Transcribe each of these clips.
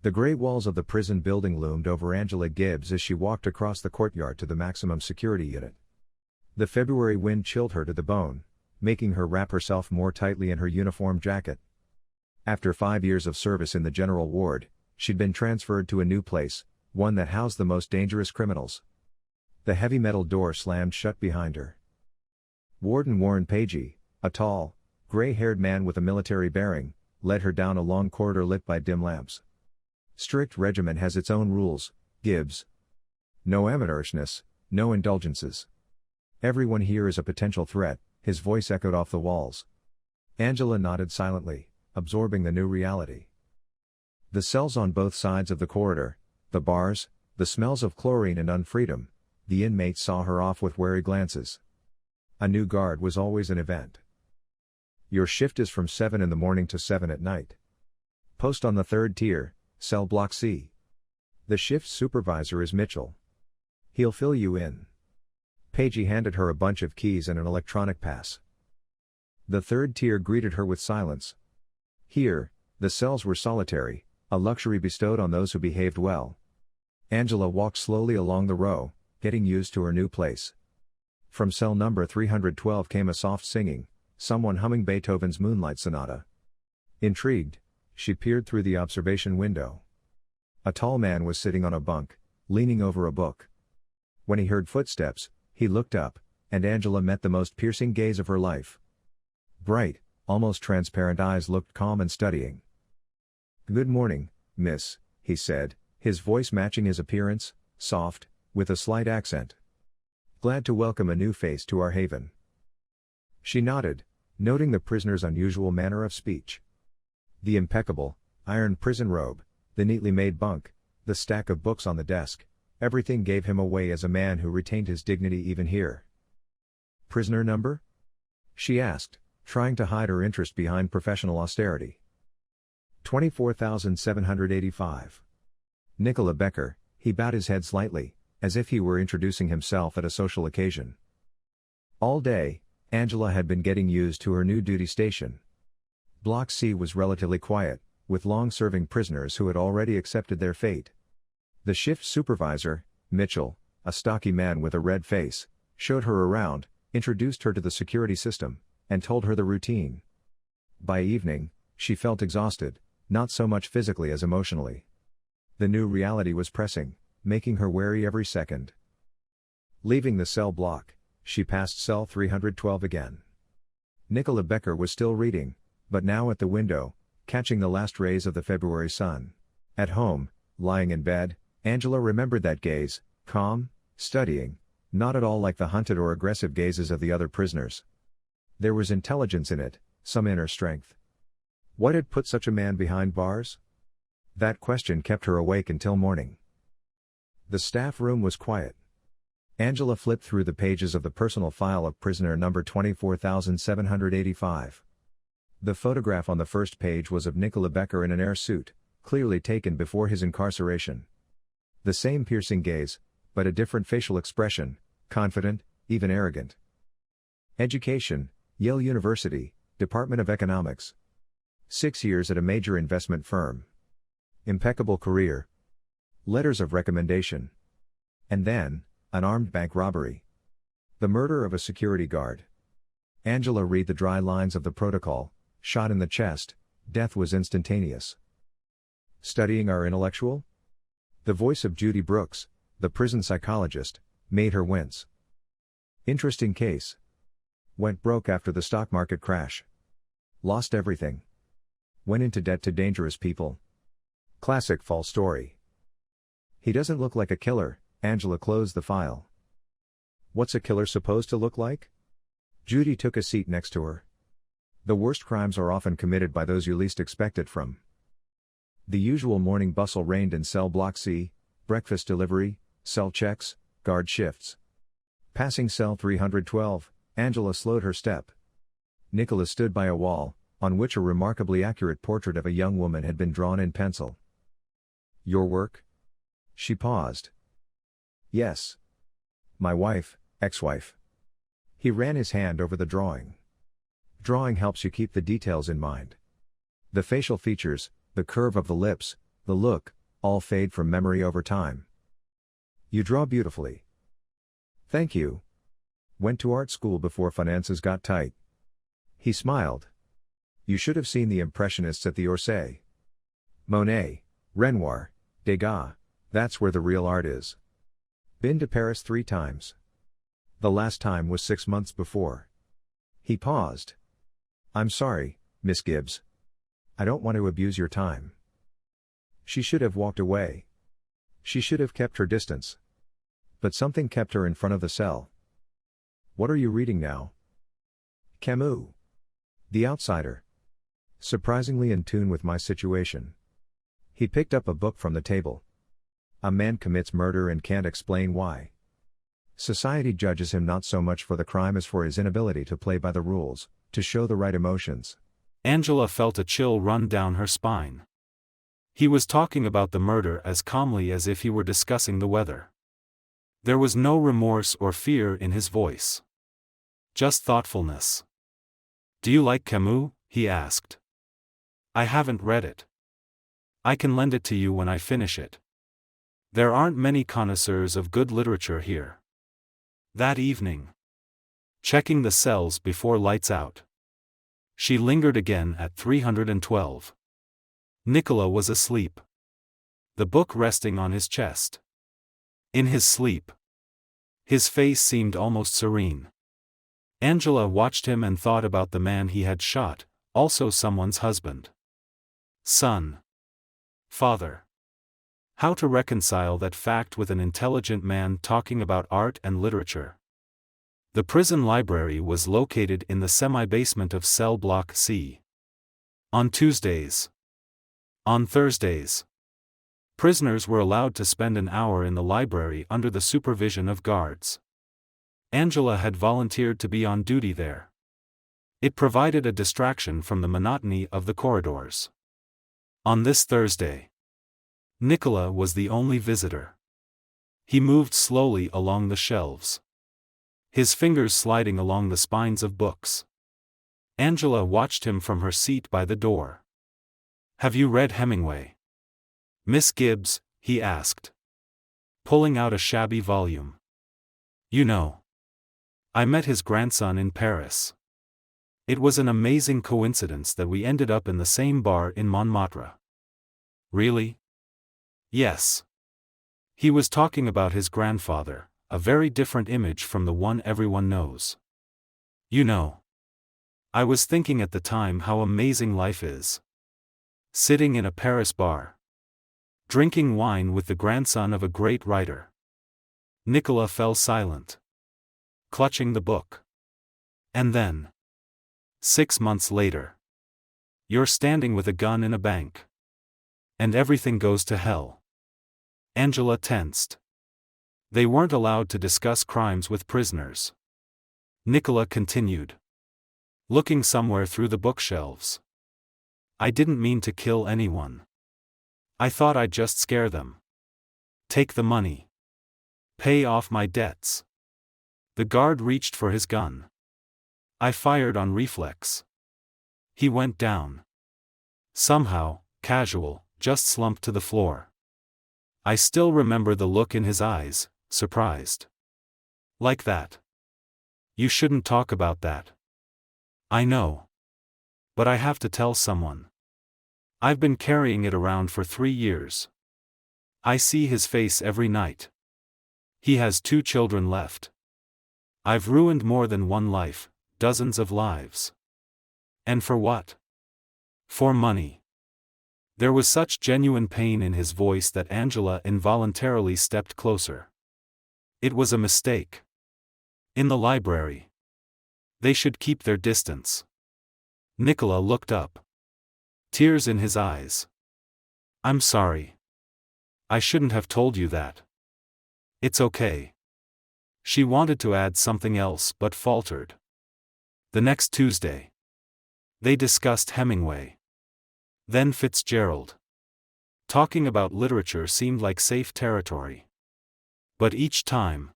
The gray walls of the prison building loomed over Angela Gibbs as she walked across the courtyard to the maximum security unit. The February wind chilled her to the bone, making her wrap herself more tightly in her uniform jacket. After 5 years of service in the general ward, she'd been transferred to a new place, one that housed the most dangerous criminals. The heavy metal door slammed shut behind her. Warden Warren Pagey, a tall, gray-haired man with a military bearing, led her down a long corridor lit by dim lamps. Strict regimen has its own rules, Gibbs. No amateurishness, no indulgences. Everyone here is a potential threat, his voice echoed off the walls. Angela nodded silently, absorbing the new reality. The cells on both sides of the corridor, the bars, the smells of chlorine and unfreedom, the inmates saw her off with wary glances. A new guard was always an event. Your shift is from 7 in the morning to 7 at night. Post on the 3rd tier, cell block C. The shift supervisor is Mitchell. He'll fill you in. Pagey handed her a bunch of keys and an electronic pass. The 3rd tier greeted her with silence. Here, the cells were solitary, a luxury bestowed on those who behaved well. Angela walked slowly along the row, getting used to her new place. From cell number 312 came a soft singing, someone humming Beethoven's Moonlight Sonata. Intrigued, she peered through the observation window. A tall man was sitting on a bunk, leaning over a book. When he heard footsteps, he looked up, and Angela met the most piercing gaze of her life. Bright, almost transparent eyes looked calm and studying. "Good morning, miss," he said, his voice matching his appearance, soft, with a slight accent. "Glad to welcome a new face to our haven." She nodded, noting the prisoner's unusual manner of speech. The impeccable, ironed prison robe, the neatly made bunk, the stack of books on the desk, everything gave him away as a man who retained his dignity even here. "Prisoner number?" she asked, trying to hide her interest behind professional austerity. 24,785. Nicola Becker, he bowed his head slightly, as if he were introducing himself at a social occasion. All day, Angela had been getting used to her new duty station. Block C was relatively quiet, with long-serving prisoners who had already accepted their fate. The shift supervisor, Mitchell, a stocky man with a red face, showed her around, introduced her to the security system, and told her the routine. By evening, she felt exhausted, not so much physically as emotionally. The new reality was pressing, making her wary every second. Leaving the cell block, she passed cell 312 again. Nicola Becker was still reading, but now at the window, catching the last rays of the February sun. At home, lying in bed, Angela remembered that gaze, calm, studying, not at all like the hunted or aggressive gazes of the other prisoners. There was intelligence in it, some inner strength. What had put such a man behind bars? That question kept her awake until morning. The staff room was quiet. Angela flipped through the pages of the personal file of prisoner number 24,785. The photograph on the first page was of Nicola Becker in an air suit, clearly taken before his incarceration. The same piercing gaze, but a different facial expression, confident, even arrogant. Education, Yale University, Department of Economics. 6 years at a major investment firm. Impeccable career. Letters of recommendation. And then, an armed bank robbery. The murder of a security guard. Angela read the dry lines of the protocol, shot in the chest, death was instantaneous. Studying our intellectual? The voice of Judy Brooks, the prison psychologist, made her wince. Interesting case. Went broke after the stock market crash. Lost everything. Went into debt to dangerous people. Classic false story. He doesn't look like a killer. Angela closed the file. What's a killer supposed to look like? Judy took a seat next to her. The worst crimes are often committed by those you least expect it from. The usual morning bustle reigned in cell block C, breakfast delivery, cell checks, guard shifts. Passing cell 312, Angela slowed her step. Nicola stood by a wall, on which a remarkably accurate portrait of a young woman had been drawn in pencil. Your work? She paused. Yes. My wife, ex-wife. He ran his hand over the drawing. Drawing helps you keep the details in mind. The facial features, the curve of the lips, the look, all fade from memory over time. You draw beautifully. Thank you. Went to art school before finances got tight. He smiled. You should have seen the Impressionists at the Orsay. Monet, Renoir, Degas, that's where the real art is. Been to Paris 3 times. The last time was 6 months before. He paused. I'm sorry, Miss Gibbs. I don't want to abuse your time. She should have walked away. She should have kept her distance. But something kept her in front of the cell. What are you reading now? Camus. The Outsider. Surprisingly in tune with my situation. He picked up a book from the table. A man commits murder and can't explain why. Society judges him not so much for the crime as for his inability to play by the rules, to show the right emotions. Angela felt a chill run down her spine. He was talking about the murder as calmly as if he were discussing the weather. There was no remorse or fear in his voice. Just thoughtfulness. Do you like Camus? He asked. I haven't read it. I can lend it to you when I finish it. There aren't many connoisseurs of good literature here. That evening, checking the cells before lights out, she lingered again at 312. Nicola was asleep. The book resting on his chest. In his sleep, his face seemed almost serene. Angela watched him and thought about the man he had shot, also someone's husband. Son. Father. How to reconcile that fact with an intelligent man talking about art and literature? The prison library was located in the semi-basement of cell block C. On Tuesdays. On Thursdays, prisoners were allowed to spend an hour in the library under the supervision of guards. Angela had volunteered to be on duty there. It provided a distraction from the monotony of the corridors. On this Thursday, Nicola was the only visitor. He moved slowly along the shelves, his fingers sliding along the spines of books. Angela watched him from her seat by the door. Have you read Hemingway? Miss Gibbs, he asked, pulling out a shabby volume. You know, I met his grandson in Paris. It was an amazing coincidence that we ended up in the same bar in Montmartre. Really? Yes. He was talking about his grandfather, a very different image from the one everyone knows. You know, I was thinking at the time how amazing life is. Sitting in a Paris bar, drinking wine with the grandson of a great writer. Nicola fell silent, clutching the book. And then, 6 months later, you're standing with a gun in a bank. And everything goes to hell. Angela tensed. They weren't allowed to discuss crimes with prisoners. Nicola continued, looking somewhere through the bookshelves. I didn't mean to kill anyone. I thought I'd just scare them. Take the money. Pay off my debts. The guard reached for his gun. I fired on reflex. He went down. Somehow, casual, just slumped to the floor. I still remember the look in his eyes, surprised. Like that. You shouldn't talk about that. I know. But I have to tell someone. I've been carrying it around for 3 years. I see his face every night. He has 2 children left. I've ruined more than one life, dozens of lives. And for what? For money. There was such genuine pain in his voice that Angela involuntarily stepped closer. It was a mistake. In the library. They should keep their distance. Nicola looked up. Tears in his eyes. I'm sorry. I shouldn't have told you that. It's okay. She wanted to add something else but faltered. The next Tuesday, they discussed Hemingway. Then Fitzgerald. Talking about literature seemed like safe territory. But each time,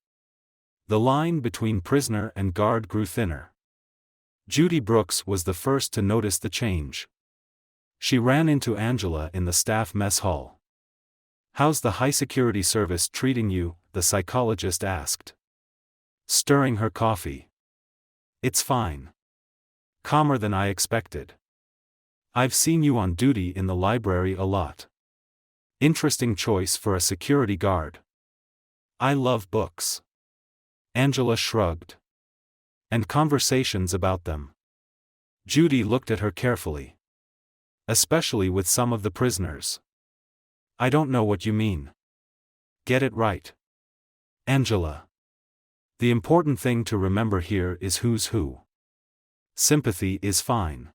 the line between prisoner and guard grew thinner. Judy Brooks was the first to notice the change. She ran into Angela in the staff mess hall. How's the high security service treating you? The psychologist asked, stirring her coffee. It's fine. Calmer than I expected. I've seen you on duty in the library a lot. Interesting choice for a security guard. I love books. Angela shrugged. And conversations about them. Judy looked at her carefully. Especially with some of the prisoners. I don't know what you mean. Get it right. Angela. The important thing to remember here is who's who. Sympathy is fine.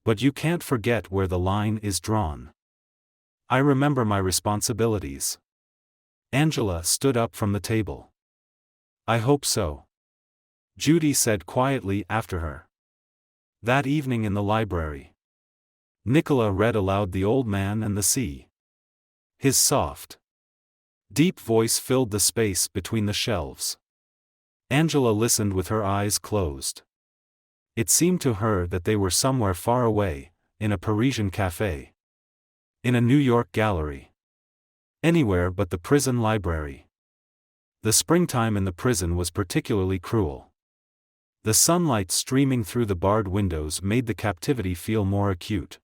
But you can't forget where the line is drawn. I remember my responsibilities. Angela stood up from the table. I hope so. Judy said quietly after her. That evening in the library. Nicola read aloud The Old Man and the Sea. His soft, deep voice filled the space between the shelves. Angela listened with her eyes closed. It seemed to her that they were somewhere far away, in a Parisian café. In a New York gallery. Anywhere but the prison library. The springtime in the prison was particularly cruel. The sunlight streaming through the barred windows made the captivity feel more acute.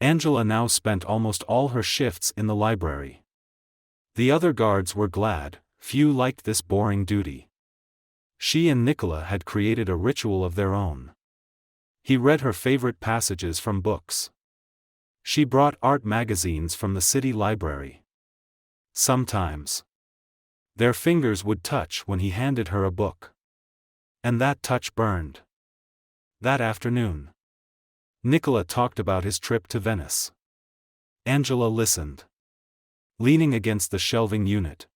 Angela now spent almost all her shifts in the library. The other guards were glad, few liked this boring duty. She and Nicola had created a ritual of their own. He read her favorite passages from books. She brought art magazines from the city library. Sometimes their fingers would touch when he handed her a book. And that touch burned. That afternoon, Nicola talked about his trip to Venice. Angela listened. Leaning against the shelving unit.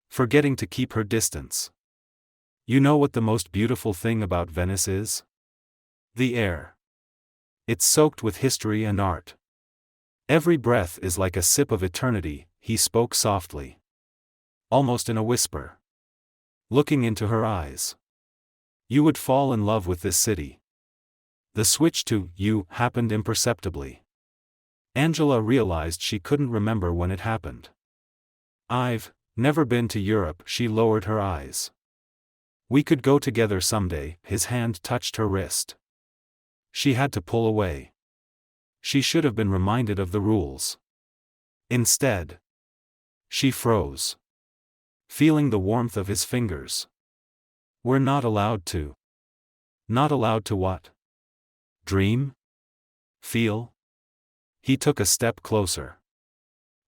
Forgetting to keep her distance. You know what the most beautiful thing about Venice is? The air. It's soaked with history and art. Every breath is like a sip of eternity, he spoke softly. Almost in a whisper. Looking into her eyes. You would fall in love with this city. The switch to you happened imperceptibly. Angela realized she couldn't remember when it happened. I've never been to Europe, she lowered her eyes. We could go together someday, his hand touched her wrist. She had to pull away. She should have been reminded of the rules. Instead, she froze. Feeling the warmth of his fingers. We're not allowed to. Not allowed to what? Dream? Feel? He took a step closer.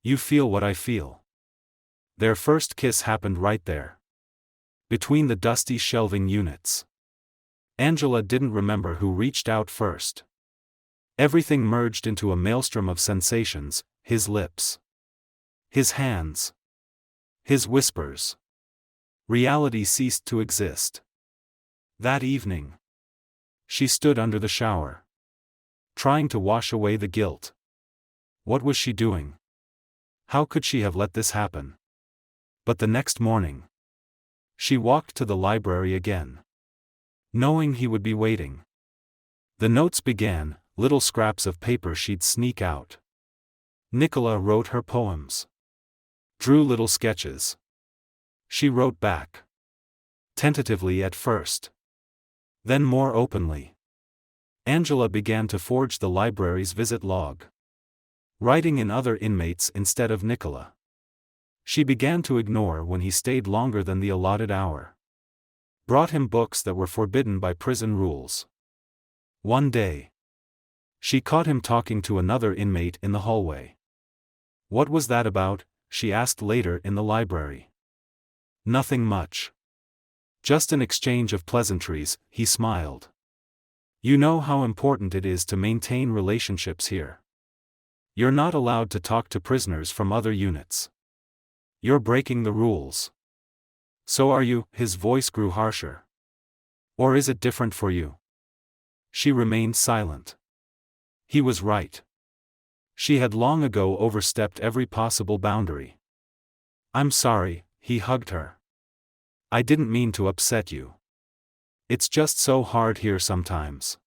You feel what I feel. Their first kiss happened right there. Between the dusty shelving units. Angela didn't remember who reached out first. Everything merged into a maelstrom of sensations, his lips. His hands. His whispers. Reality ceased to exist. That evening. She stood under the shower. Trying to wash away the guilt. What was she doing? How could she have let this happen? But the next morning. She walked to the library again. Knowing he would be waiting. The notes began, little scraps of paper she'd sneak out. Nicola wrote her poems. Drew little sketches. She wrote back. Tentatively at first. Then more openly. Angela began to forge the library's visit log. Writing in other inmates instead of Nicola. She began to ignore when he stayed longer than the allotted hour. Brought him books that were forbidden by prison rules. One day. She caught him talking to another inmate in the hallway. What was that about? She asked later in the library. Nothing much. Just an exchange of pleasantries, he smiled. You know how important it is to maintain relationships here. You're not allowed to talk to prisoners from other units. You're breaking the rules. So are you, his voice grew harsher. Or is it different for you? She remained silent. He was right. She had long ago overstepped every possible boundary. I'm sorry, he hugged her. I didn't mean to upset you. It's just so hard here sometimes.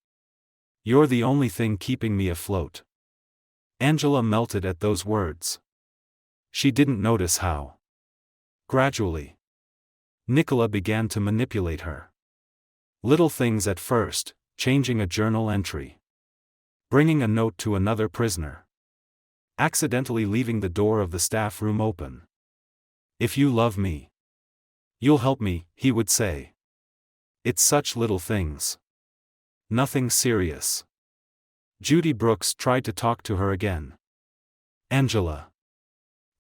You're the only thing keeping me afloat. Angela melted at those words. She didn't notice how. Gradually, Nicola began to manipulate her. Little things at first, changing a journal entry, bringing a note to another prisoner, accidentally leaving the door of the staff room open. "If you love me, you'll help me," he would say. It's such little things. Nothing serious. Judy Brooks tried to talk to her again. "Angela,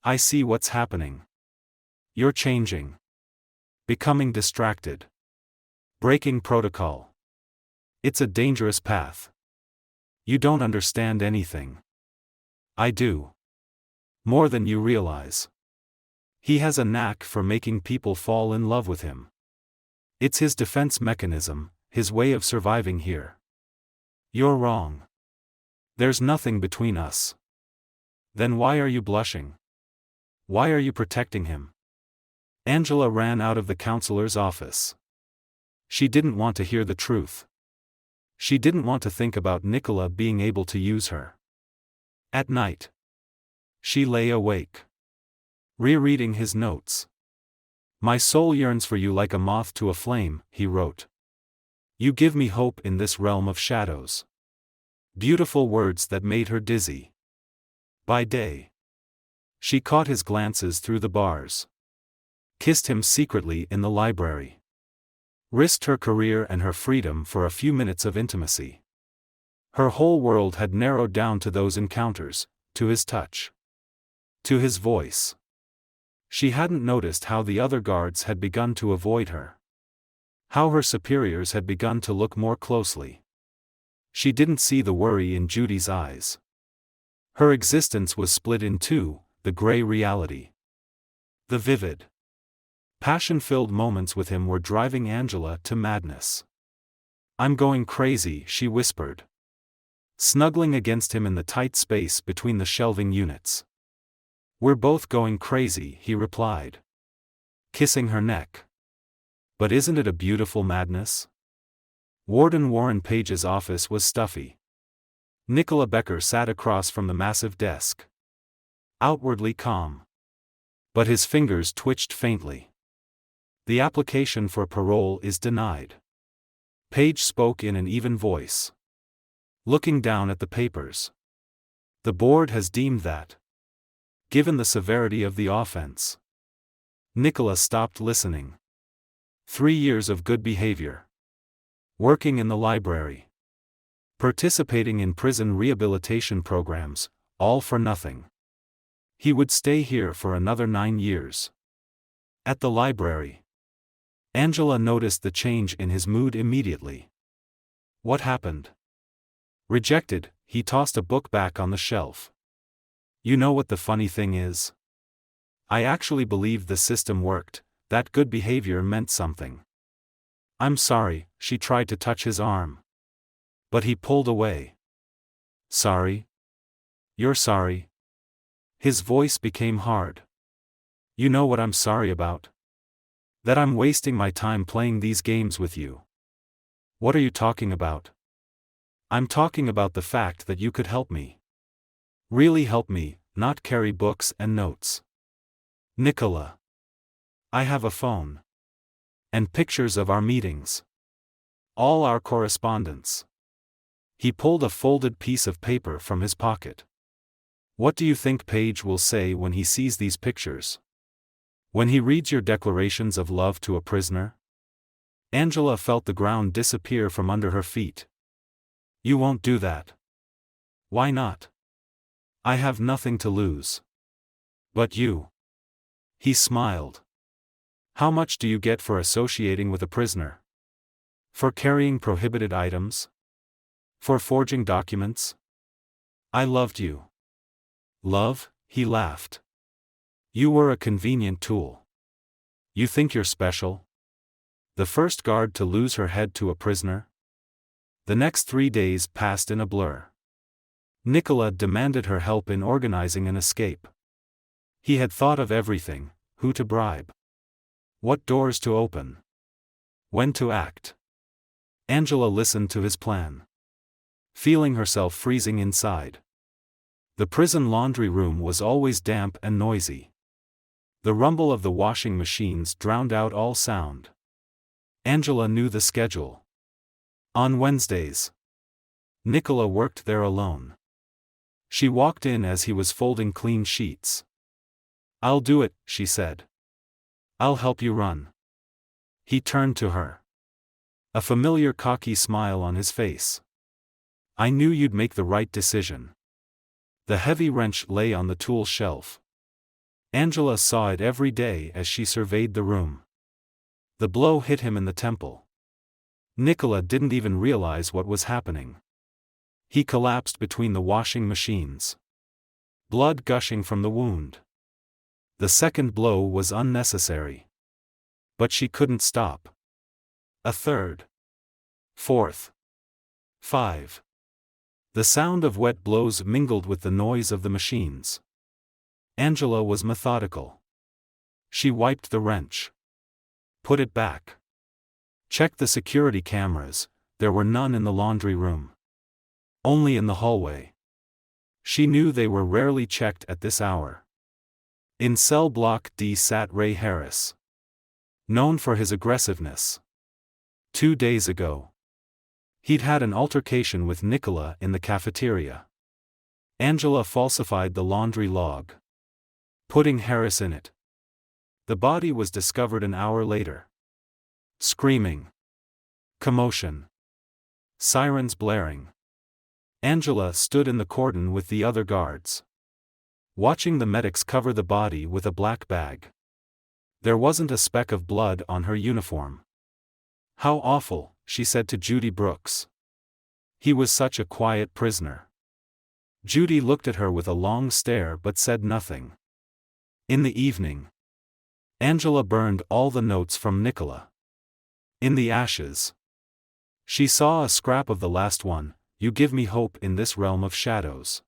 I see what's happening. You're changing. Becoming distracted. Breaking protocol. It's a dangerous path. You don't understand anything. I do. More than you realize. He has a knack for making people fall in love with him. It's his defense mechanism, his way of surviving here. You're wrong. There's nothing between us. Then why are you blushing? Why are you protecting him?" Angela ran out of the counselor's office. She didn't want to hear the truth. She didn't want to think about Nicola being able to use her. At night, she lay awake, rereading his notes. "My soul yearns for you like a moth to a flame," he wrote. "You give me hope in this realm of shadows." Beautiful words that made her dizzy. By day, she caught his glances through the bars, kissed him secretly in the library, risked her career and her freedom for a few minutes of intimacy. Her whole world had narrowed down to those encounters, to his touch, to his voice. She hadn't noticed how the other guards had begun to avoid her, how her superiors had begun to look more closely. She didn't see the worry in Judy's eyes. Her existence was split in two, the gray reality. The vivid, passion-filled moments with him were driving Angela to madness. "I'm going crazy," she whispered, snuggling against him in the tight space between the shelving units. "We're both going crazy," he replied, kissing her neck. "But isn't it a beautiful madness?" Warden Warren Page's office was stuffy. Nicola Becker sat across from the massive desk, outwardly calm. But his fingers twitched faintly. "The application for parole is denied." Page spoke in an even voice, looking down at the papers. "The board has deemed that, given the severity of the offense." Nicola stopped listening. 3 years of good behavior. Working in the library. Participating in prison rehabilitation programs, all for nothing. He would stay here for another 9 years. At the library, Angela noticed the change in his mood immediately. What happened? Rejected, he tossed a book back on the shelf. "You know what the funny thing is? I actually believed the system worked, that good behavior meant something." "I'm sorry," she tried to touch his arm. But he pulled away. "Sorry? You're sorry?" His voice became hard. "You know what I'm sorry about? That I'm wasting my time playing these games with you." "What are you talking about?" "I'm talking about the fact that you could help me. Really help me, not carry books and notes." "Nicola, I have a phone. And pictures of our meetings. All our correspondence." He pulled a folded piece of paper from his pocket. "What do you think Page will say when he sees these pictures? When he reads your declarations of love to a prisoner?" Angela felt the ground disappear from under her feet. "You won't do that." "Why not?" "I have nothing to lose." "But you." He smiled. "How much do you get for associating with a prisoner? For carrying prohibited items? For forging documents?" "I loved you." "Love?" he laughed. "You were a convenient tool. You think you're special? The first guard to lose her head to a prisoner?" The next 3 days passed in a blur. Nicola demanded her help in organizing an escape. He had thought of everything: who to bribe, what doors to open, when to act. Angela listened to his plan, feeling herself freezing inside. The prison laundry room was always damp and noisy. The rumble of the washing machines drowned out all sound. Angela knew the schedule. On Wednesdays, Nicola worked there alone. She walked in as he was folding clean sheets. "I'll do it," she said. "I'll help you run." He turned to her. A familiar cocky smile on his face. "I knew you'd make the right decision." The heavy wrench lay on the tool shelf. Angela saw it every day as she surveyed the room. The blow hit him in the temple. Nicola didn't even realize what was happening. He collapsed between the washing machines. Blood gushing from the wound. The second blow was unnecessary. But she couldn't stop. A third. Fourth. 5. The sound of wet blows mingled with the noise of the machines. Angela was methodical. She wiped the wrench. Put it back. Checked the security cameras. There were none in the laundry room. Only in the hallway. She knew they were rarely checked at this hour. In cell block D sat Ray Harris. Known for his aggressiveness. 2 days ago, he'd had an altercation with Nicola in the cafeteria. Angela falsified the laundry log, putting Harris in it. The body was discovered an hour later. Screaming. Commotion. Sirens blaring. Angela stood in the cordon with the other guards, watching the medics cover the body with a black bag. There wasn't a speck of blood on her uniform. "How awful," she said to Judy Brooks. "He was such a quiet prisoner." Judy looked at her with a long stare but said nothing. In the evening, Angela burned all the notes from Nicola. In the ashes, she saw a scrap of the last one. "You give me hope in this realm of shadows."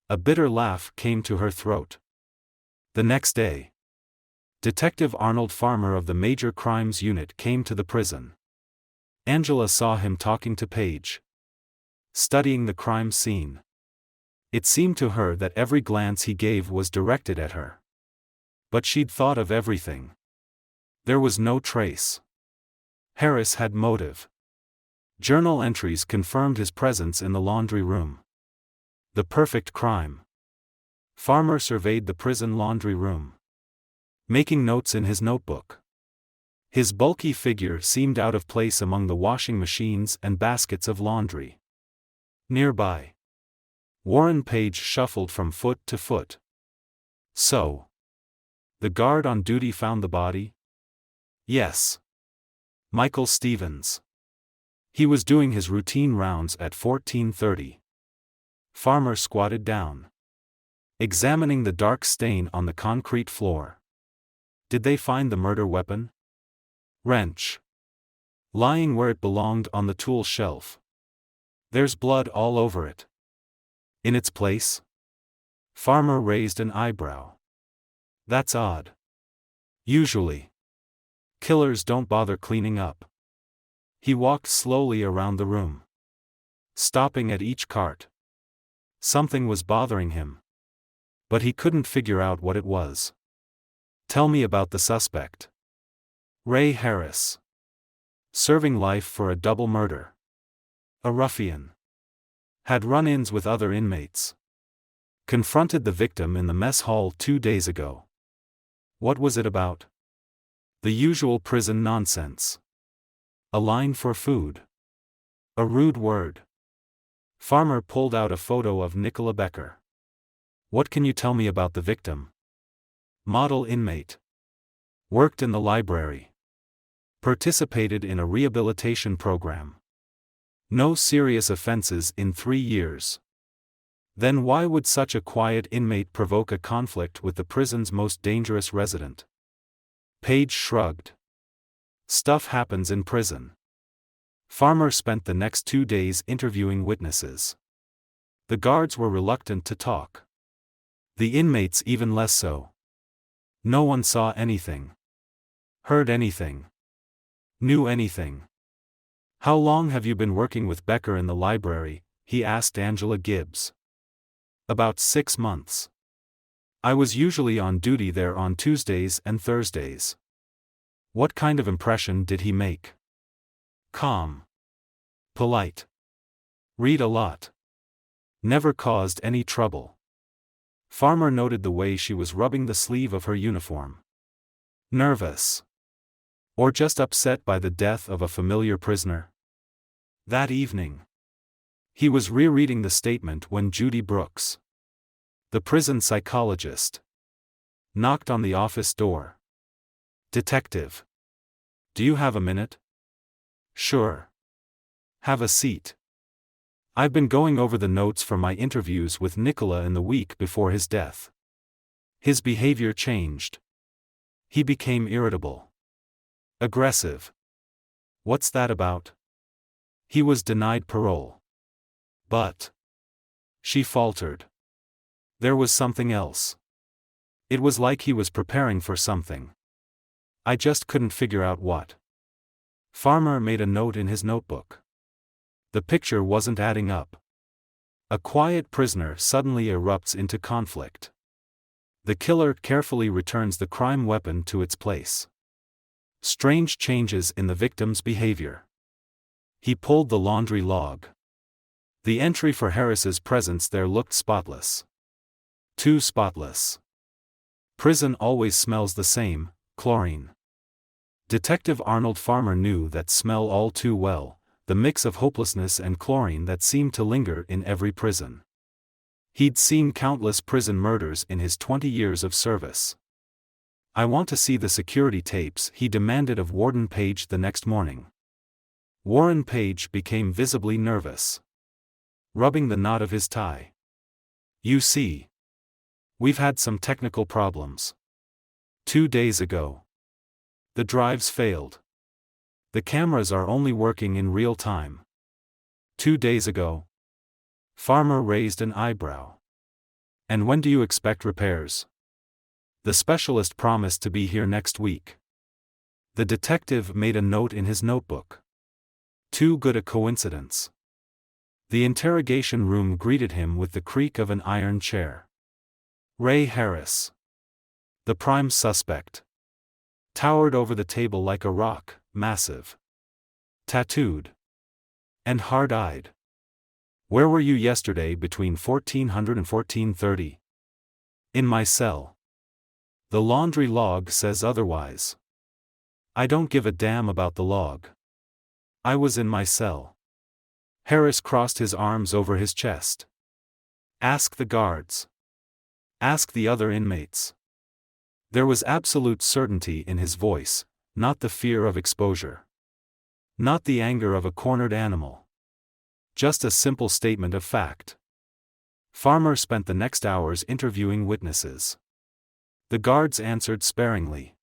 A bitter laugh came to her throat. The next day, Detective Arnold Farmer of the Major Crimes Unit came to the prison. Angela saw him talking to Paige, studying the crime scene. It seemed to her that every glance he gave was directed at her. But she'd thought of everything. There was no trace. Harris had motive. Journal entries confirmed his presence in the laundry room. The perfect crime. Farmer surveyed the prison laundry room, making notes in his notebook. His bulky figure seemed out of place among the washing machines and baskets of laundry. Nearby, Warren Page shuffled from foot to foot. "So, the guard on duty found the body?" "Yes. Michael Stevens. He was doing his routine rounds at 14:30. Farmer squatted down, examining the dark stain on the concrete floor. "Did they find the murder weapon?" "Wrench. Lying where it belonged on the tool shelf. There's blood all over it." "In its place?" Farmer raised an eyebrow. "That's odd. Usually, killers don't bother cleaning up." He walked slowly around the room, stopping at each cart. Something was bothering him, but he couldn't figure out what it was. "Tell me about the suspect." "Ray Harris. Serving life for a double murder. A ruffian. Had run-ins with other inmates. Confronted the victim in the mess hall 2 days ago." "What was it about?" "The usual prison nonsense. A line for food. A rude word." Farmer pulled out a photo of Nicola Becker. "What can you tell me about the victim?" "Model inmate. Worked in the library. Participated in a rehabilitation program. No serious offenses in 3 years." "Then why would such a quiet inmate provoke a conflict with the prison's most dangerous resident?" Page shrugged. "Stuff happens in prison." Farmer spent the next 2 days interviewing witnesses. The guards were reluctant to talk. The inmates even less so. No one saw anything, heard anything, knew anything. "How long have you been working with Becker in the library?" he asked Angela Gibbs. "About 6 months. I was usually on duty there on Tuesdays and Thursdays. What kind of impression did he make? Calm. Polite. Read a lot. Never caused any trouble. Farmer noted the way she was rubbing the sleeve of her uniform. Nervous. Or just upset by the death of a familiar prisoner? That evening, he was rereading the statement when Judy Brooks, the prison psychologist, knocked on the office door. "Detective. Do you have a minute?" "Sure. Have a seat. I've been going over the notes from my interviews with Nicola in the week before his death. His behavior changed. He became irritable. Aggressive." "What's that about?" "He was denied parole." "But..." She faltered. There was something else. It was like he was preparing for something. I just couldn't figure out what. Farmer made a note in his notebook. The picture wasn't adding up. A quiet prisoner suddenly erupts into conflict. The killer carefully returns the crime weapon to its place. Strange changes in the victim's behavior. He pulled the laundry log. The entry for Harris's presence there looked spotless. Too spotless. Prison always smells the same, chlorine. Detective Arnold Farmer knew that smell all too well, the mix of hopelessness and chlorine that seemed to linger in every prison. He'd seen countless prison murders in his 20 years of service. "I want to see the security tapes," he demanded of Warden Page the next morning. Warren Page became visibly nervous, rubbing the knot of his tie. "You see, we've had some technical problems. 2 days ago, the drives failed. The cameras are only working in real time. 2 days ago." Farmer raised an eyebrow. "And when do you expect repairs?" "The specialist promised to be here next week." The detective made a note in his notebook. Too good a coincidence. The interrogation room greeted him with the creak of an iron chair. Ray Harris, the prime suspect, towered over the table like a rock, massive, tattooed, and hard-eyed. "Where were you yesterday between 1400 and 1430? "In my cell. The laundry log says otherwise." "I don't give a damn about the log. I was in my cell." Harris crossed his arms over his chest. "Ask the guards. Ask the other inmates." There was absolute certainty in his voice, not the fear of exposure. Not the anger of a cornered animal. Just a simple statement of fact. Farmer spent the next hours interviewing witnesses. The guards answered sparingly,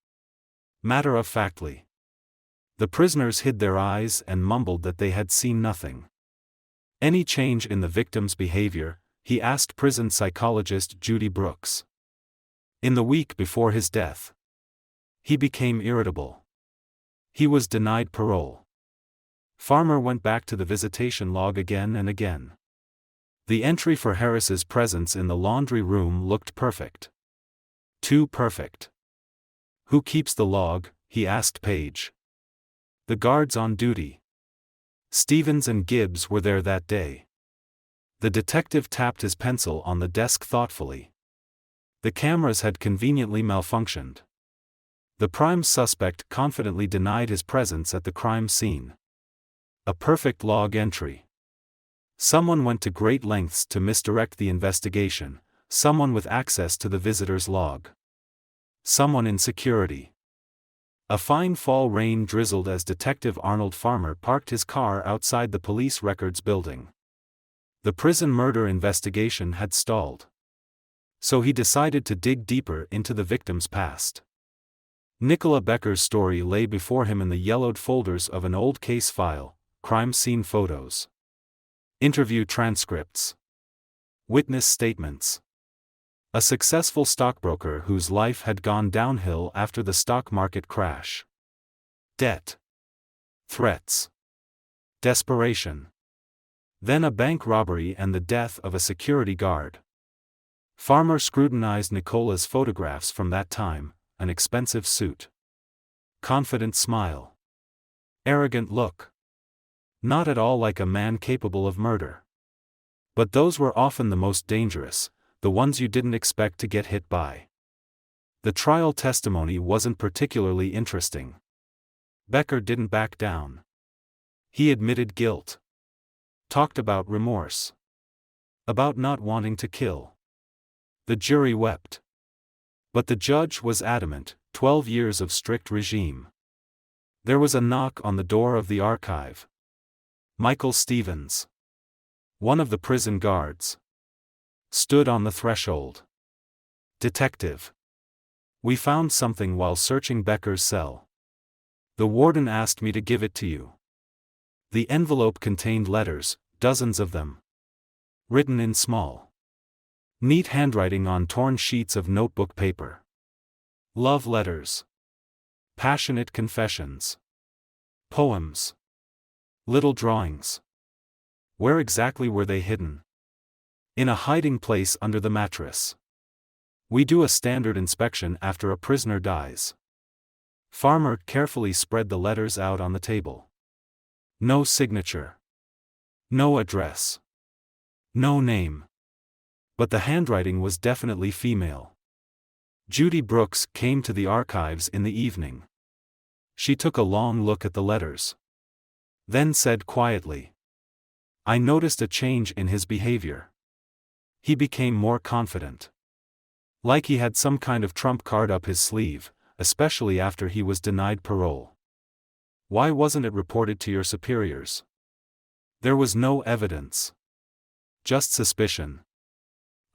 matter-of-factly. The prisoners hid their eyes and mumbled that they had seen nothing. Any change in the victim's behavior, he asked prison psychologist Judy Brooks. In the week before his death, he became irritable. He was denied parole. Farmer went back to the visitation log again and again. The entry for Harris's presence in the laundry room looked perfect. Too perfect. "Who keeps the log?" he asked Page. "The guards on duty. Stevens and Gibbs were there that day." The detective tapped his pencil on the desk thoughtfully. The cameras had conveniently malfunctioned. The prime suspect confidently denied his presence at the crime scene. A perfect log entry. Someone went to great lengths to misdirect the investigation, someone with access to the visitor's log. Someone in security. A fine fall rain drizzled as Detective Arnold Farmer parked his car outside the police records building. The prison murder investigation had stalled. So he decided to dig deeper into the victim's past. Nicola Becker's story lay before him in the yellowed folders of an old case file, crime scene photos, interview transcripts, witness statements. A successful stockbroker whose life had gone downhill after the stock market crash. Debt. Threats. Desperation. Then a bank robbery and the death of a security guard. Farmer scrutinized Nicola's photographs from that time, an expensive suit. Confident smile. Arrogant look. Not at all like a man capable of murder. But those were often the most dangerous, the ones you didn't expect to get hit by. The trial testimony wasn't particularly interesting. Becker didn't back down. He admitted guilt. Talked about remorse. About not wanting to kill. The jury wept. But the judge was adamant, 12 years of strict regime. There was a knock on the door of the archive. Michael Stevens, one of the prison guards, stood on the threshold. "Detective. We found something while searching Becker's cell. The warden asked me to give it to you." The envelope contained letters, dozens of them. Written in small, neat handwriting on torn sheets of notebook paper. Love letters. Passionate confessions. Poems. Little drawings. Where exactly were they hidden? In a hiding place under the mattress. We do a standard inspection after a prisoner dies. Farmer carefully spread the letters out on the table. No signature. No address. No name. But the handwriting was definitely female. Judy Brooks came to the archives in the evening. She took a long look at the letters. Then said quietly, "I noticed a change in his behavior. He became more confident. Like he had some kind of trump card up his sleeve, especially after he was denied parole. Why wasn't it reported to your superiors?" There was no evidence. Just suspicion.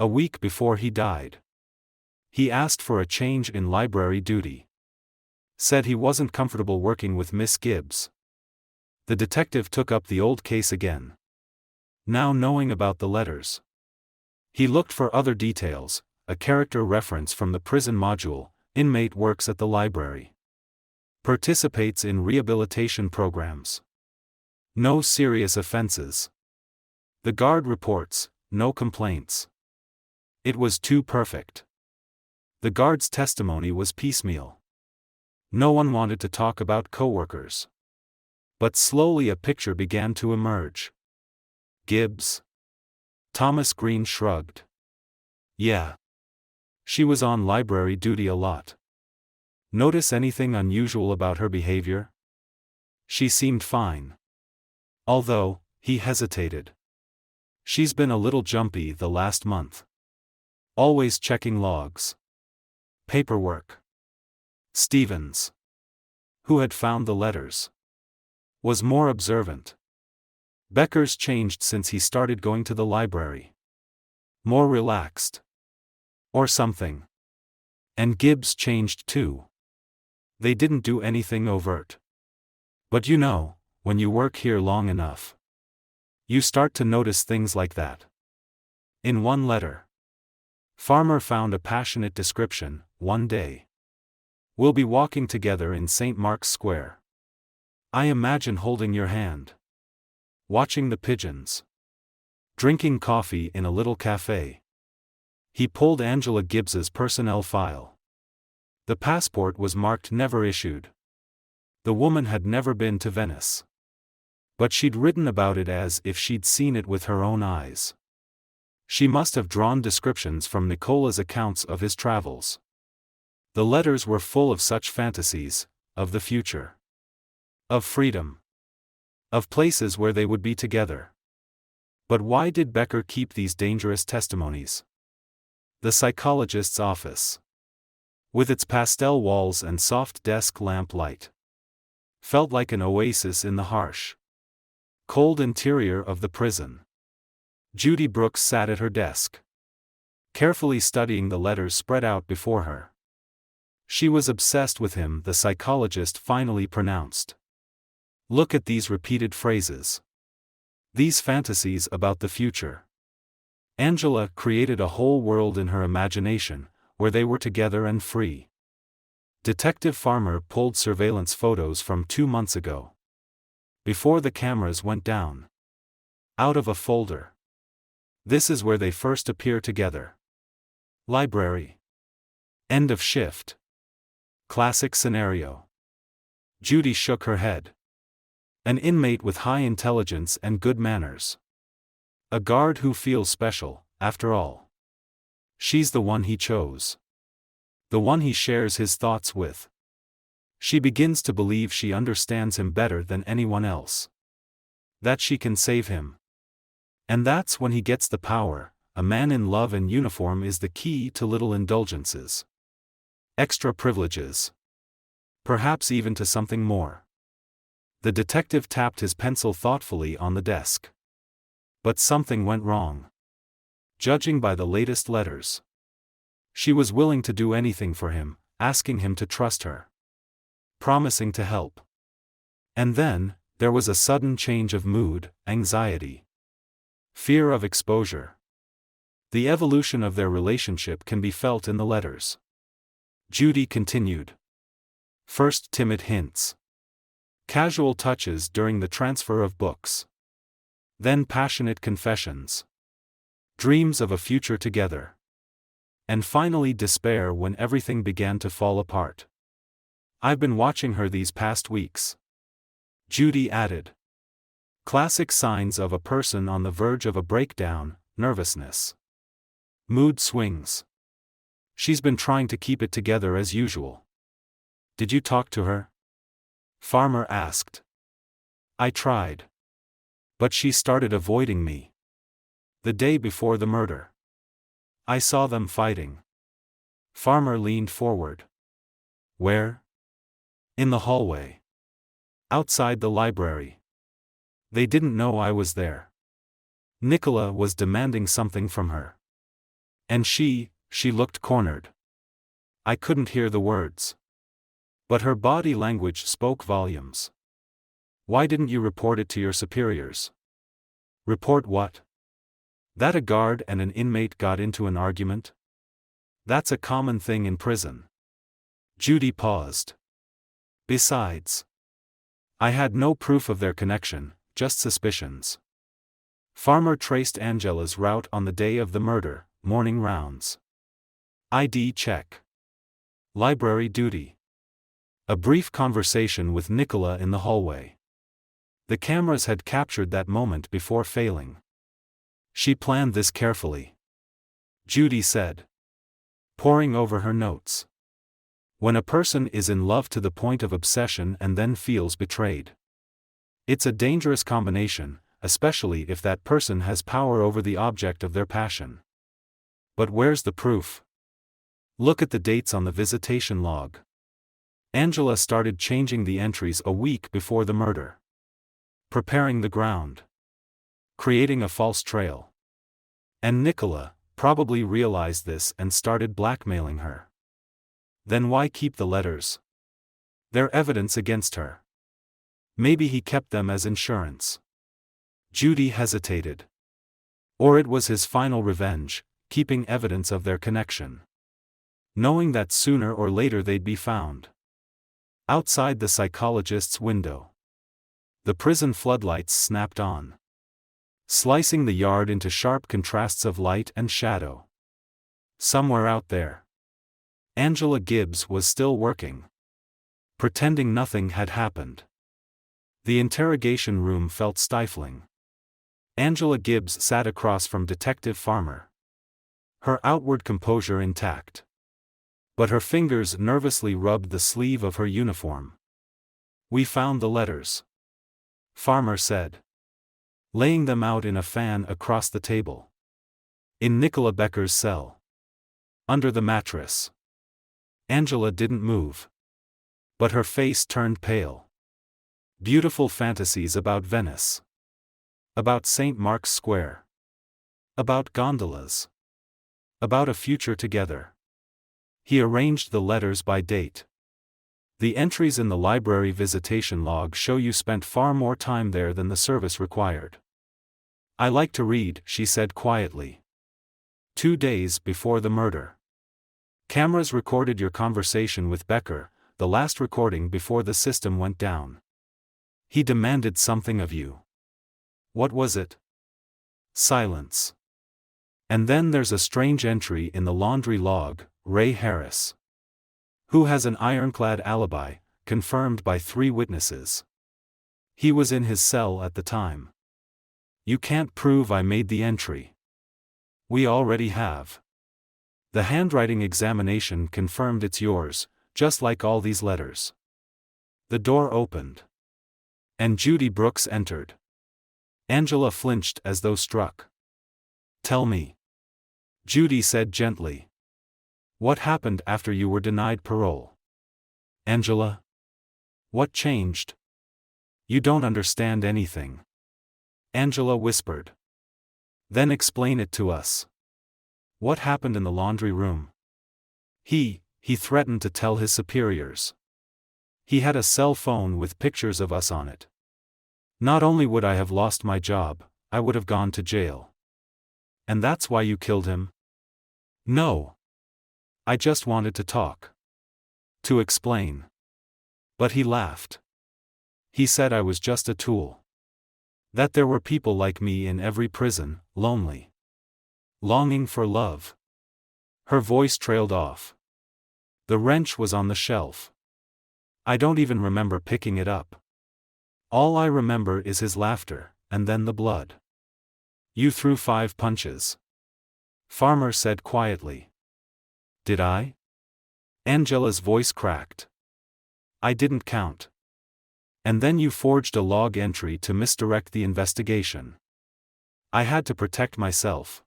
A week before he died, he asked for a change in library duty. Said he wasn't comfortable working with Miss Gibbs. The detective took up the old case again. Now knowing about the letters, he looked for other details, a character reference from the prison module. Inmate works at the library. Participates in rehabilitation programs. No serious offenses. The guard reports, no complaints. It was too perfect. The guard's testimony was piecemeal. No one wanted to talk about coworkers. But slowly a picture began to emerge. Gibbs? Thomas Green shrugged. Yeah. She was on library duty a lot. Notice anything unusual about her behavior? She seemed fine. Although, he hesitated. She's been a little jumpy the last month. Always checking logs. Paperwork. Stevens, who had found the letters, was more observant. Becker's changed since he started going to the library. More relaxed. Or something. And Gibbs changed too. They didn't do anything overt. But you know, when you work here long enough, you start to notice things like that. In one letter, Farmer found a passionate description. One day, we'll be walking together in St. Mark's Square. I imagine holding your hand. Watching the pigeons. Drinking coffee in a little cafe. He pulled Angela Gibbs's personnel file. The passport was marked never issued. The woman had never been to Venice. But she'd written about it as if she'd seen it with her own eyes. She must have drawn descriptions from Nicola's accounts of his travels. The letters were full of such fantasies, of the future. Of freedom. Of places where they would be together. But why did Becker keep these dangerous testimonies? The psychologist's office, with its pastel walls and soft desk lamp light, felt like an oasis in the harsh, cold interior of the prison. Judy Brooks sat at her desk, carefully studying the letters spread out before her. She was obsessed with him, the psychologist finally pronounced. Look at these repeated phrases. These fantasies about the future. Angela created a whole world in her imagination, where they were together and free. Detective Farmer pulled surveillance photos from 2 months ago. Before the cameras went down. Out of a folder. This is where they first appear together. Library. End of shift. Classic scenario. Judy shook her head. An inmate with high intelligence and good manners. A guard who feels special, after all. She's the one he chose. The one he shares his thoughts with. She begins to believe she understands him better than anyone else. That she can save him. And that's when he gets the power. A man in love and uniform is the key to little indulgences. Extra privileges. Perhaps even to something more. The detective tapped his pencil thoughtfully on the desk. But something went wrong. Judging by the latest letters. She was willing to do anything for him, asking him to trust her. Promising to help. And then, there was a sudden change of mood, anxiety. Fear of exposure. The evolution of their relationship can be felt in the letters. Judy continued. First timid hints. Casual touches during the transfer of books. Then passionate confessions. Dreams of a future together. And finally despair when everything began to fall apart. I've been watching her these past weeks. Judy added. Classic signs of a person on the verge of a breakdown, nervousness. Mood swings. She's been trying to keep it together as usual. Did you talk to her? Farmer asked. I tried. But she started avoiding me. The day before the murder. I saw them fighting. Farmer leaned forward. Where? In the hallway. Outside the library. They didn't know I was there. Nicola was demanding something from her. And she looked cornered. I couldn't hear the words. But her body language spoke volumes. Why didn't you report it to your superiors? Report what? That a guard and an inmate got into an argument? That's a common thing in prison. Judy paused. Besides, I had no proof of their connection, just suspicions. Farmer traced Angela's route on the day of the murder, morning rounds. ID check. Library duty. A brief conversation with Nicola in the hallway. The cameras had captured that moment before failing. She planned this carefully. Judy said. Poring over her notes. When a person is in love to the point of obsession and then feels betrayed. It's a dangerous combination, especially if that person has power over the object of their passion. But where's the proof? Look at the dates on the visitation log. Angela started changing the entries a week before the murder. Preparing the ground. Creating a false trail. And Nicola probably realized this and started blackmailing her. Then why keep the letters? They're evidence against her. Maybe he kept them as insurance. Judy hesitated. Or it was his final revenge, keeping evidence of their connection. Knowing that sooner or later they'd be found. Outside the psychologist's window. The prison floodlights snapped on. Slicing the yard into sharp contrasts of light and shadow. Somewhere out there. Angela Gibbs was still working. Pretending nothing had happened. The interrogation room felt stifling. Angela Gibbs sat across from Detective Farmer. Her outward composure intact. But her fingers nervously rubbed the sleeve of her uniform. We found the letters. Farmer said. Laying them out in a fan across the table. In Nicola Becker's cell. Under the mattress. Angela didn't move. But her face turned pale. Beautiful fantasies about Venice. About St. Mark's Square. About gondolas. About a future together. He arranged the letters by date. The entries in the library visitation log show you spent far more time there than the service required. I like to read, she said quietly. 2 days before the murder. Cameras recorded your conversation with Becker, the last recording before the system went down. He demanded something of you. What was it? Silence. And then there's a strange entry in the laundry log, Ray Harris, who has an ironclad alibi, confirmed by 3 witnesses. He was in his cell at the time. You can't prove I made the entry. We already have. The handwriting examination confirmed it's yours, just like all these letters. The door opened. And Judy Brooks entered. Angela flinched as though struck. Tell me. Judy said gently. What happened after you were denied parole? Angela? What changed? You don't understand anything. Angela whispered. Then explain it to us. What happened in the laundry room? He threatened to tell his superiors. He had a cell phone with pictures of us on it. Not only would I have lost my job, I would have gone to jail. And that's why you killed him? No. I just wanted to talk. To explain. But he laughed. He said I was just a tool. That there were people like me in every prison, lonely. Longing for love. Her voice trailed off. The wrench was on the shelf. I don't even remember picking it up. All I remember is his laughter, and then the blood. You threw 5 punches. Farmer said quietly. Did I? Angela's voice cracked. I didn't count. And then you forged a log entry to misdirect the investigation. I had to protect myself.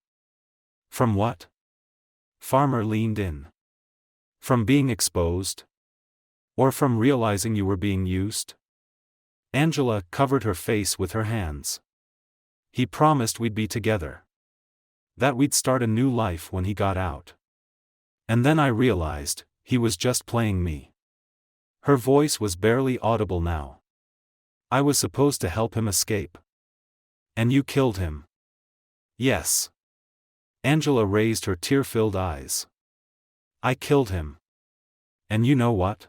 From what? Farmer leaned in. From being exposed? Or from realizing you were being used? Angela covered her face with her hands. He promised we'd be together. That we'd start a new life when he got out. And then I realized, he was just playing me. Her voice was barely audible now. I was supposed to help him escape. And you killed him. Yes. Angela raised her tear-filled eyes. I killed him. And you know what?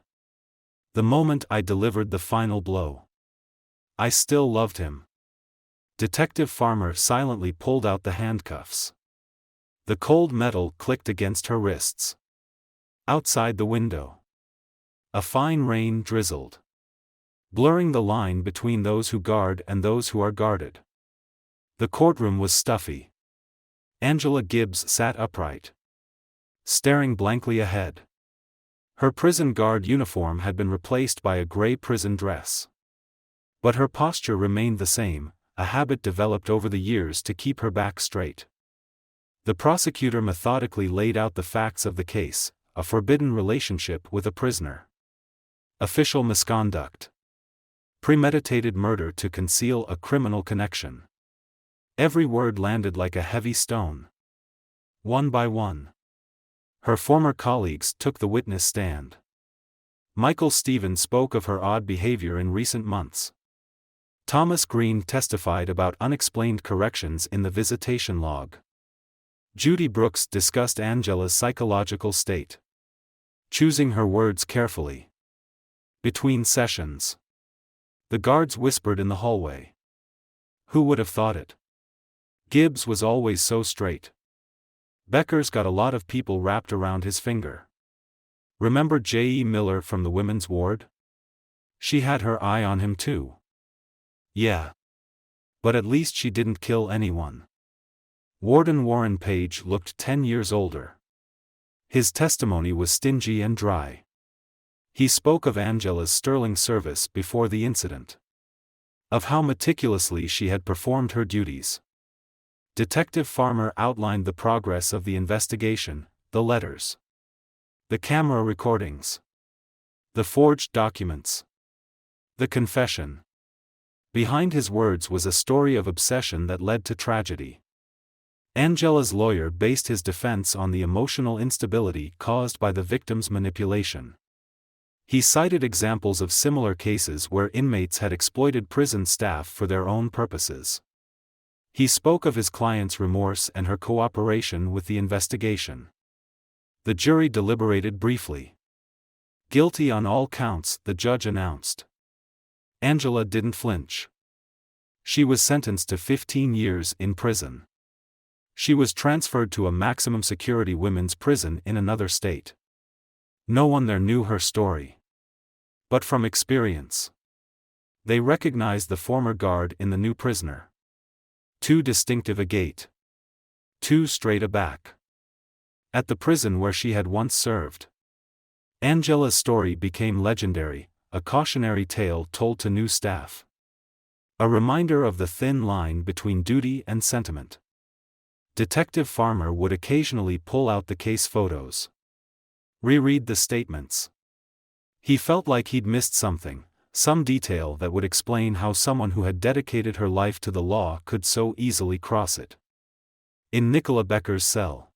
The moment I delivered the final blow, I still loved him. Detective Farmer silently pulled out the handcuffs. The cold metal clicked against her wrists. Outside the window, a fine rain drizzled, blurring the line between those who guard and those who are guarded. The courtroom was stuffy. Angela Gibbs sat upright, staring blankly ahead. Her prison guard uniform had been replaced by a gray prison dress. But her posture remained the same, a habit developed over the years to keep her back straight. The prosecutor methodically laid out the facts of the case: a forbidden relationship with a prisoner, official misconduct, premeditated murder to conceal a criminal connection. Every word landed like a heavy stone. One by one, her former colleagues took the witness stand. Michael Stevens spoke of her odd behavior in recent months. Thomas Green testified about unexplained corrections in the visitation log. Judy Brooks discussed Angela's psychological state, choosing her words carefully. Between sessions, the guards whispered in the hallway. Who would have thought it? Gibbs was always so straight. Becker's got a lot of people wrapped around his finger. Remember J.E. Miller from the women's ward? She had her eye on him too. Yeah. But at least she didn't kill anyone. Warden Warren Page looked 10 years older. His testimony was stingy and dry. He spoke of Angela's sterling service before the incident, of how meticulously she had performed her duties. Detective Farmer outlined the progress of the investigation, the letters, the camera recordings, the forged documents, the confession. Behind his words was a story of obsession that led to tragedy. Angela's lawyer based his defense on the emotional instability caused by the victim's manipulation. He cited examples of similar cases where inmates had exploited prison staff for their own purposes. He spoke of his client's remorse and her cooperation with the investigation. The jury deliberated briefly. Guilty on all counts, the judge announced. Angela didn't flinch. She was sentenced to 15 years in prison. She was transferred to a maximum security women's prison in another state. No one there knew her story. But from experience, they recognized the former guard in the new prisoner. Too distinctive a gait. Too straight a back. At the prison where she had once served, Angela's story became legendary, a cautionary tale told to new staff. A reminder of the thin line between duty and sentiment. Detective Farmer would occasionally pull out the case photos, reread the statements. He felt like he'd missed something, some detail that would explain how someone who had dedicated her life to the law could so easily cross it. In Nicola Becker's cell,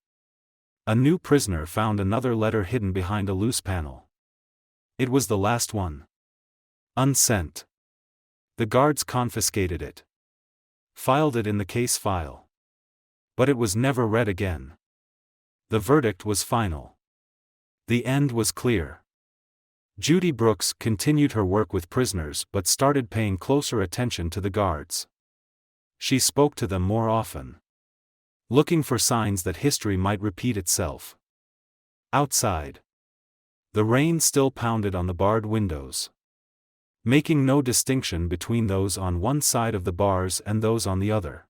a new prisoner found another letter hidden behind a loose panel. It was the last one. Unsent. The guards confiscated it. Filed it in the case file. But it was never read again. The verdict was final. The end was clear. Judy Brooks continued her work with prisoners but started paying closer attention to the guards. She spoke to them more often, looking for signs that history might repeat itself. Outside, the rain still pounded on the barred windows, making no distinction between those on one side of the bars and those on the other.